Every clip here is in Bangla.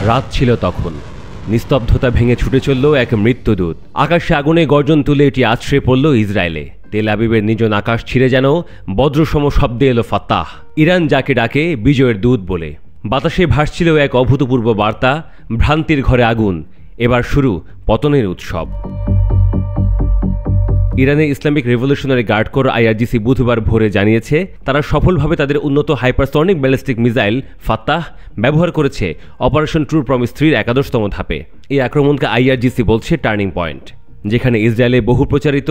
রাত ছিল তখন। নিস্তব্ধতা ভেঙে ছুটে চলল এক মৃত্যুদূত। আকাশে আগুনে গর্জন তুলে এটি আছড়ে পড়ল ইসরায়েলে। তেল আবিবের নির্জন আকাশ ছিঁড়ে যেন বজ্রসম শব্দে এলো ফাত্তাহ, ইরান যাকে ডাকে বিজয়ের দূত বলে। বাতাসে ভাসছিল এক অভূতপূর্ব বার্তা, ভ্রান্তির ঘরে আগুন, এবার শুরু পতনের উৎসব। ইরানের Islamic revolutionary guard corps IRGC বুধবার ভোরে জানিয়েছে তারা সফলভাবে তাদের উন্নত হাইপারসনিক ব্যালিস্টিক মিসাইল ফাত্তাহ ব্যবহার করেছে অপারেশন ট্রু প্রমিস 3-র 11তম ধাপে। এই আক্রমণকে আইআরজিসি বলছে টার্নিং পয়েন্ট, যেখানে ইসরায়েলে বহু প্রচারিত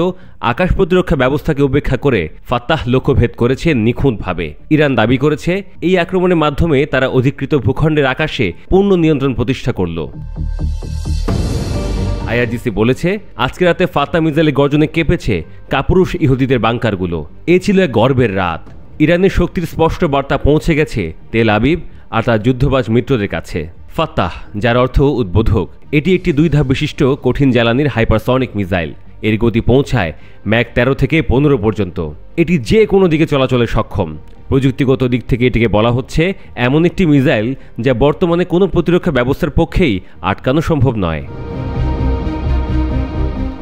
আকাশ প্রতিরক্ষা ব্যবস্থাকে উপেক্ষা করে ফাত্তাহ লক্ষ্যভেদ করেছে নিখুঁতভাবে। ইরান দাবি করেছে এই আক্রমণের মাধ্যমে তারা অধিকৃত ভূখণ্ডের আকাশে পূর্ণ নিয়ন্ত্রণ প্রতিষ্ঠা করল। আইআরজিসি বলেছে আজকে রাতে ফাত্তাহ মিসাইলের গর্জনে কেঁপেছে কাপুরুষ ইহুদিদের বাংকারগুলো। এ ছিল এক গর্বের রাত। ইরানের শক্তির স্পষ্ট বার্তা পৌঁছে গেছে তেল আবিব আর তার যুদ্ধবাজ মিত্রদের কাছে। ফাত্তাহ, যার অর্থ উদ্বোধক, এটি একটি 2 ধাপ বিশিষ্ট কঠিন জ্বালানির হাইপারসনিক মিসাইল। এর গতি পৌঁছায় ম্যাক 13 থেকে 15 পর্যন্ত। এটি যে কোনো দিকে চলাচলে সক্ষম। প্রযুক্তিগত দিক থেকে এটিকে বলা হচ্ছে এমন একটি মিসাইল যা বর্তমানে কোনো প্রতিরক্ষা ব্যবস্থার পক্ষেই আটকানো সম্ভব নয়।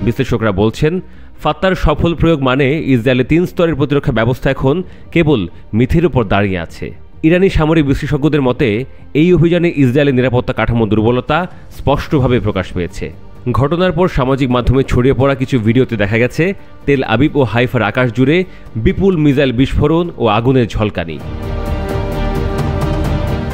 বিশ্লেষকরা বলছেন ফাত্তাহর সফল প্রয়োগ মানে ইসরায়েলের 3 স্তরের প্রতিরক্ষা ব্যবস্থা এখন কেবল মিথের উপর দাঁড়িয়ে আছে। ইরানি সামরিক বিশেষজ্ঞদের মতে এই অভিযানে ইসরায়েলের নিরাপত্তা কাঠামো দুর্বলতা স্পষ্টভাবে প্রকাশ পেয়েছে। ঘটনার পর সামাজিক মাধ্যমে ছড়িয়ে পড়া কিছু ভিডিওতে দেখা গেছে তেল আবিব ও হাইফার আকাশ জুড়ে বিপুল মিসাইল বিস্ফোরণ ও আগুনের ঝলকানি।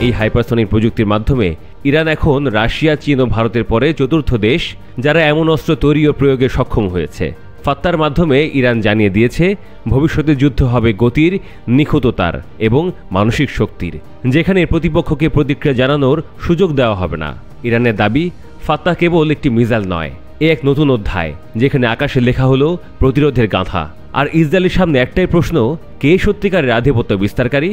এই হাইপারসনিক প্রযুক্তির মাধ্যমে ইরান এখন রাশিয়া, চীন ও ভারতের পরে 4র্থ দেশ যারা এমন অস্ত্র তৈরি ও প্রয়োগে সক্ষম হয়েছে। ফাত্তাহর মাধ্যমে ইরান জানিয়ে দিয়েছে ভবিষ্যতে যুদ্ধ হবে গতির, নিখুঁততার এবং মানসিক শক্তির, যেখানে প্রতিপক্ষকে প্রতিক্রিয়া জানানোর সুযোগ দেওয়া হবে না। ইরানের দাবি ফাত্তাহ কেবল একটি মিসাইল নয়, এ এক নতুন অধ্যায় যেখানে আকাশে লেখা হলো প্রতিরোধের গাঁথা। আর ইসরায়েলের সামনে একটাই প্রশ্ন, কে সত্যিকারের আধিপত্য বিস্তারকারী?